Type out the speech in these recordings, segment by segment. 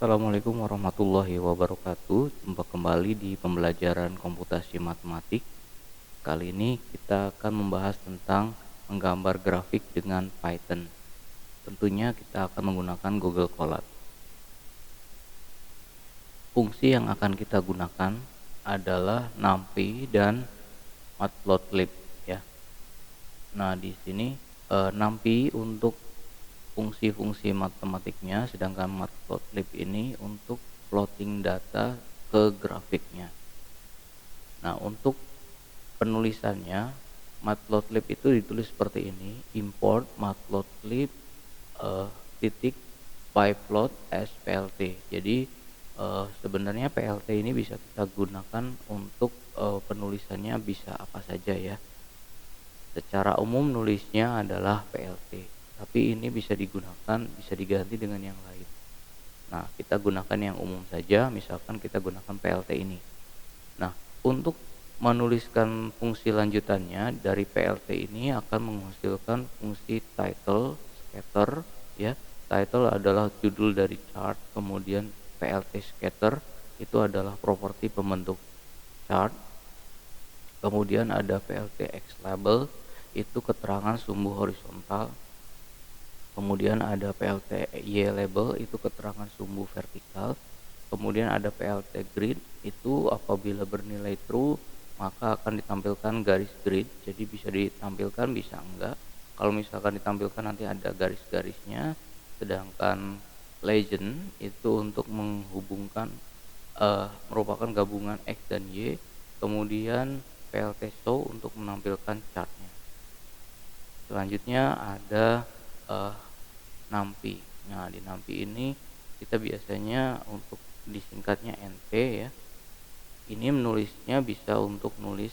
Assalamualaikum warahmatullahi wabarakatuh. Jumpa kembali di pembelajaran komputasi matematik. Kali ini kita akan membahas tentang menggambar grafik dengan Python. Tentunya kita akan menggunakan Google Colab. Fungsi yang akan kita gunakan adalah NumPy dan Matplotlib ya. Nah, di sini NumPy untuk fungsi-fungsi matematiknya, sedangkan Matplotlib ini untuk plotting data ke grafiknya. Nah, untuk penulisannya, Matplotlib itu ditulis seperti ini: import matplotlib titik pyplot as plt. Jadi sebenarnya plt ini bisa kita gunakan untuk penulisannya bisa apa saja ya. Secara umum nulisnya adalah plt, tapi ini bisa digunakan, bisa diganti dengan yang lain. Nah, kita gunakan yang umum saja, misalkan kita gunakan plt ini. Nah, untuk menuliskan fungsi lanjutannya dari plt ini akan menghasilkan fungsi title scatter ya. Title adalah judul dari chart, kemudian plt scatter itu adalah properti pembentuk chart. Kemudian ada plt x label, itu keterangan sumbu horizontal. Kemudian ada plt y label, itu keterangan sumbu vertikal. Kemudian ada plt grid, itu apabila bernilai true maka akan ditampilkan garis grid. Jadi bisa ditampilkan, bisa enggak. Kalau misalkan ditampilkan nanti ada garis-garisnya. Sedangkan legend itu untuk menghubungkan merupakan gabungan x dan y. Kemudian plt show untuk menampilkan chartnya. Selanjutnya ada NumPy. Nah, di NumPy ini kita biasanya untuk disingkatnya NP ya. Ini menulisnya bisa untuk nulis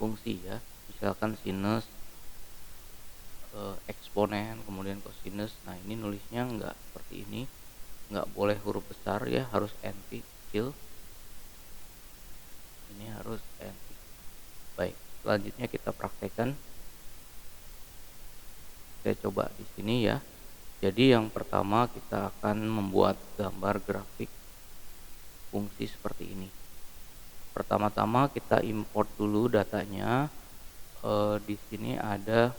fungsi ya. Misalkan sinus, eksponen, kemudian kosinus. Nah, ini nulisnya enggak seperti ini. Enggak boleh huruf besar ya, harus NP kecil. Ini harus NP. Baik, selanjutnya kita praktekkan. Saya coba di sini ya. Jadi yang pertama kita akan membuat gambar grafik fungsi seperti ini. Pertama-tama kita import dulu datanya. Di sini ada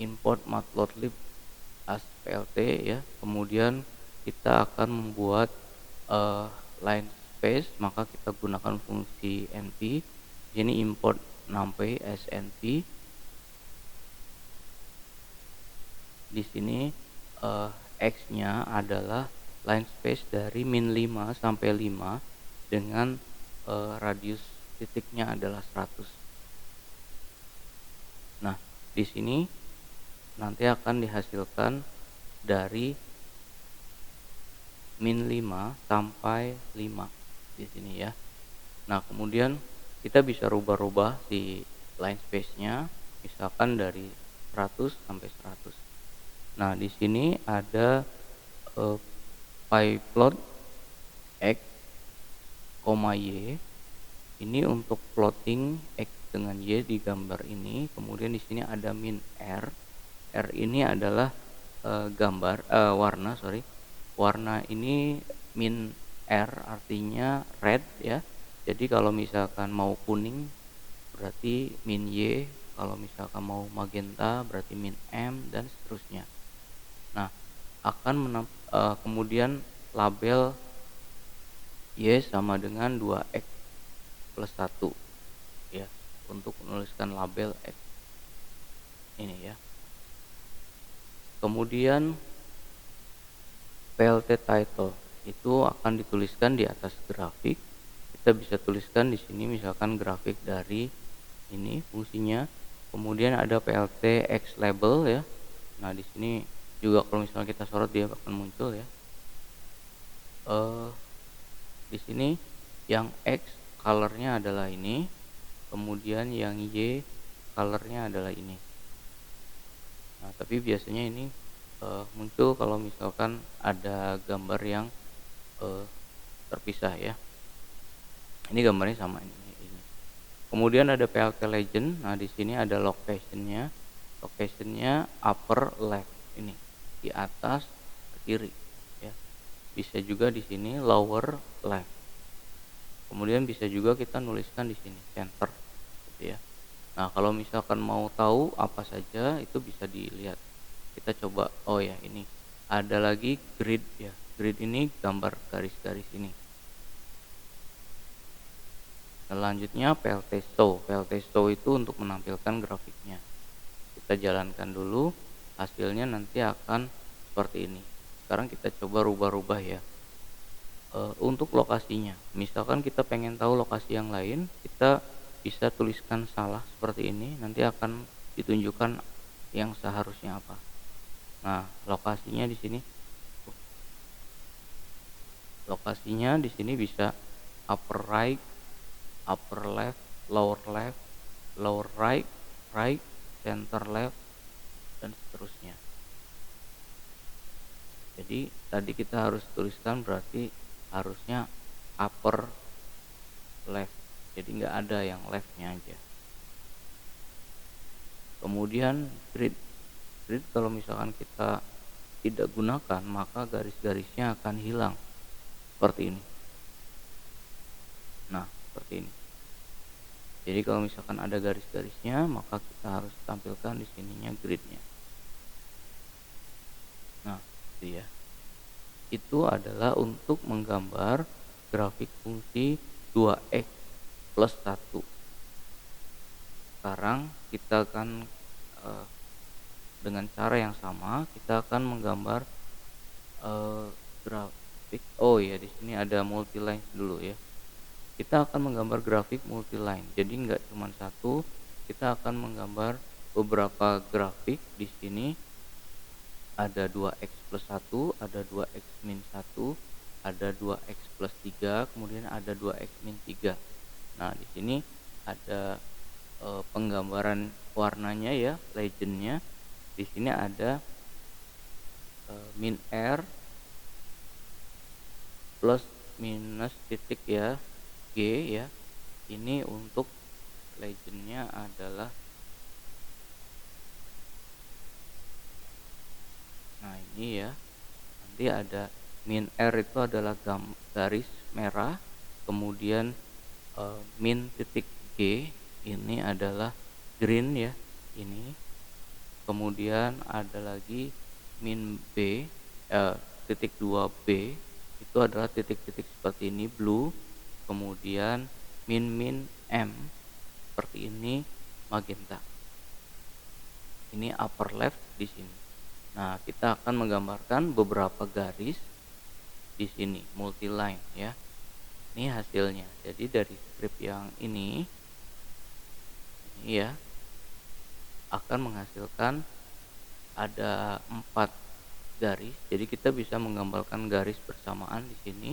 import matplotlib as plt ya. Kemudian kita akan membuat line space, maka kita gunakan fungsi np. Ini import numpy as np. Di sini x-nya adalah line space dari min 5 sampai 5 dengan radius titiknya adalah 100. Nah, di sini nanti akan dihasilkan dari min 5 sampai 5 di sini ya. Nah, kemudian kita bisa rubah-rubah si line space-nya, misalkan dari 100 sampai 100. Nah, di sini ada pyplot x, y. Ini untuk plotting x dengan y di gambar ini. Kemudian di sini ada min r. R ini adalah warna, Warna ini min r artinya red ya. Jadi kalau misalkan mau kuning berarti min y, kalau misalkan mau magenta berarti min m, dan seterusnya. Nah, akan kemudian label y sama dengan 2x plus 1 ya, untuk menuliskan label x ini ya. Kemudian plt title itu akan dituliskan di atas grafik. Kita bisa tuliskan di sini misalkan grafik dari ini fungsinya. Kemudian ada plt x label ya. Nah, di sini juga kalau misalnya kita sorot dia akan muncul ya. Di sini yang x colornya adalah ini, kemudian yang y colornya adalah ini. Nah, tapi biasanya ini muncul kalau misalkan ada gambar yang terpisah ya. Ini gambarnya sama ini. Kemudian ada plt legend. Nah, di sini ada locationnya upper left ini, di atas kiri ya. Bisa juga di sini lower left. Kemudian bisa juga kita nuliskan di sini center gitu ya. Nah, kalau misalkan mau tahu apa saja itu bisa dilihat. Kita coba, oh ya ini ada lagi grid ya. Grid ini gambar garis-garis ini. Selanjutnya PLT Show. PLT Show itu untuk menampilkan grafiknya. Kita jalankan dulu, hasilnya nanti akan seperti ini. Sekarang kita coba rubah-rubah ya. Untuk lokasinya, misalkan kita pengen tahu lokasi yang lain, kita bisa tuliskan salah seperti ini, nanti akan ditunjukkan yang seharusnya apa. Nah, lokasinya di sini bisa upper right, upper left, lower right, right, center left, dan seterusnya. Jadi tadi kita harus tuliskan berarti harusnya upper left, jadi nggak ada yang leftnya aja. Kemudian grid kalau misalkan kita tidak gunakan maka garis-garisnya akan hilang seperti ini. Nah, seperti ini. Jadi kalau misalkan ada garis-garisnya maka kita harus tampilkan di sininya gridnya. Nah, itu ya. Itu adalah untuk menggambar grafik fungsi 2x plus 1. Sekarang kita akan dengan cara yang sama kita akan menggambar grafik. Oh ya, di sini ada multiline dulu ya. Kita akan menggambar grafik multiline. Jadi nggak cuma satu, kita akan menggambar beberapa grafik. Di sini ada 2x plus 1, ada 2x min 1, ada 2x plus 3, kemudian ada 2x min 3. Nah, di sini ada penggambaran warnanya ya, legendnya. Di sini ada min R plus minus titik ya, G ya. Ini untuk legendnya adalah, nah ini ya, nanti ada min R itu adalah garis merah, kemudian min titik G ini adalah green ya, ini. Kemudian ada lagi min B, titik 2B itu adalah titik-titik seperti ini, blue. Kemudian min M seperti ini, magenta. Ini upper left di sini. Nah, kita akan menggambarkan beberapa garis di sini, multiline ya. Ini hasilnya. Jadi dari script yang ini ya akan menghasilkan ada 4 garis. Jadi kita bisa menggambarkan garis bersamaan di sini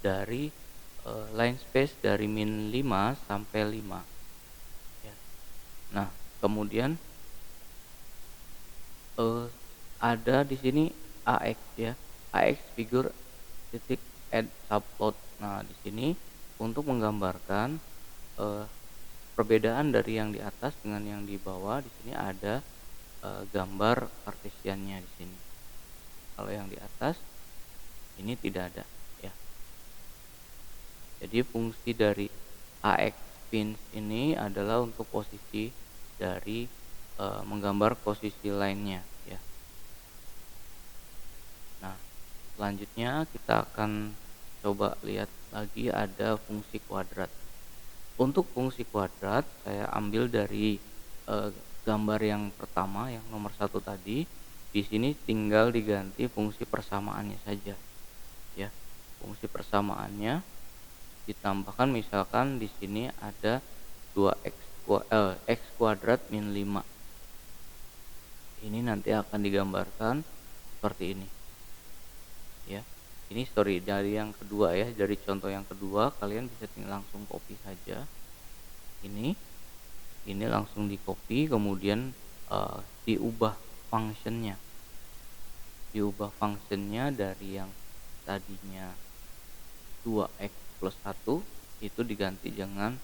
dari line space dari min 5 sampai 5 ya. Nah, kemudian ada di sini AX ya. AX figure titik add subplot. Nah, di sini untuk menggambarkan perbedaan dari yang di atas dengan yang di bawah. Di sini ada gambar kartesiannya di sini. Kalau yang di atas ini tidak ada ya. Jadi fungsi dari AX pins ini adalah untuk posisi dari menggambar posisi lainnya ya. Nah, selanjutnya kita akan coba lihat lagi ada fungsi kuadrat. Untuk fungsi kuadrat saya ambil dari gambar yang pertama, yang nomor 1 tadi. Di sini tinggal diganti fungsi persamaannya saja ya. Fungsi persamaannya ditambahkan, misalkan di sini ada 2x kuadrat min 5. Ini nanti akan digambarkan seperti ini ya. Ini dari yang kedua ya, dari contoh yang kedua kalian bisa langsung copy saja. Ini langsung di copy, kemudian diubah functionnya. Dari yang tadinya 2x plus 1 itu diganti dengan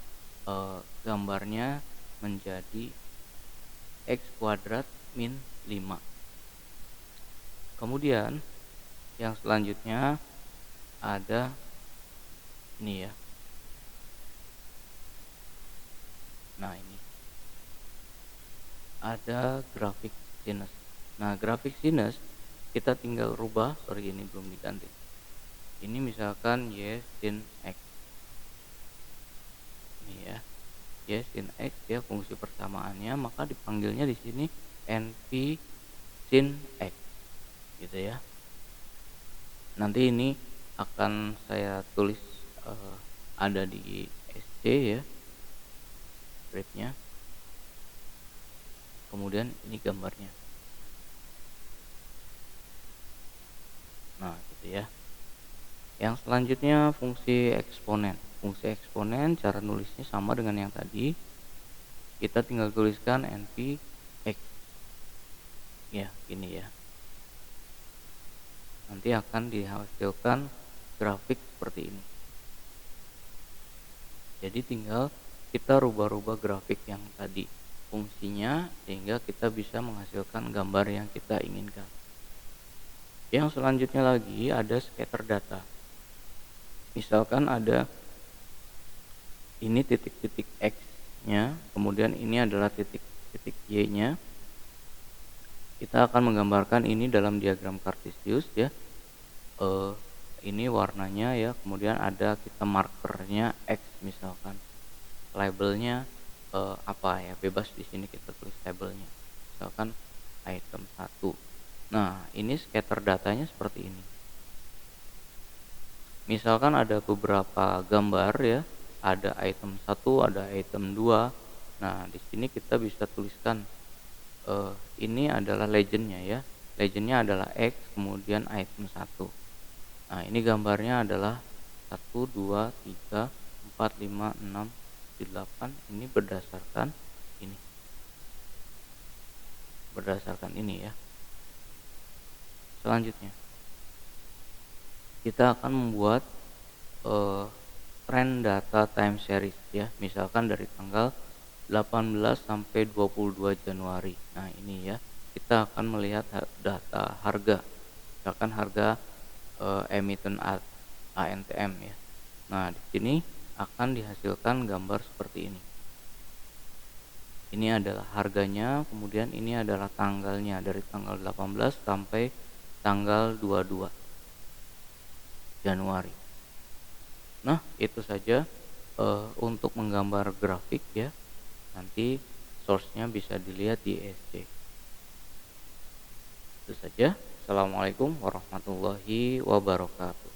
gambarnya menjadi x kuadrat min 5. Kemudian Yang selanjutnya ada ini ya. Nah, ini ada grafik sinus. Nah, grafik sinus kita tinggal rubah, sorry ini belum diganti. Ini misalkan Y sin X. Ini ya. Y sin X ya fungsi persamaannya, maka dipanggilnya di sini NP sin X gitu ya. Nanti ini akan saya tulis ada di SC ya scriptnya, kemudian ini gambarnya. Nah gitu ya. Yang selanjutnya fungsi eksponen. Fungsi eksponen cara nulisnya sama dengan yang tadi, kita tinggal tuliskan NP X ya, ini ya. Nanti akan dihasilkan grafik seperti ini. Jadi tinggal kita rubah-rubah grafik yang tadi fungsinya sehingga kita bisa menghasilkan gambar yang kita inginkan. Yang selanjutnya lagi ada scatter data. Misalkan ada ini titik-titik X-nya, kemudian ini adalah titik-titik Y-nya. Kita akan menggambarkan ini dalam diagram Cartesius ya. Ini warnanya ya, kemudian ada kita markernya X misalkan. Labelnya apa ya, bebas di sini kita tulis labelnya. Misalkan item 1. Nah, ini scatter datanya seperti ini. Misalkan ada beberapa gambar ya, ada item 1, ada item 2. Nah, di sini kita bisa tuliskan ini adalah legendnya ya. Legendnya adalah X, kemudian item 1. Nah, ini gambarnya adalah 1, 2, 3, 4, 5, 6, 8. Ini berdasarkan ini. Berdasarkan ini ya. Selanjutnya, kita akan membuat trend data time series ya. Misalkan dari tanggal 18 sampai 22 Januari. Nah, ini ya. Kita akan melihat data harga. Misalkan harga emiten ANTM ya. Nah, di sini akan dihasilkan gambar seperti ini. Ini adalah harganya, kemudian ini adalah tanggalnya dari tanggal 18 sampai tanggal 22 Januari. Nah, itu saja untuk menggambar grafik ya. Nanti source-nya bisa dilihat di SC. Itu saja. Assalamualaikum warahmatullahi wabarakatuh.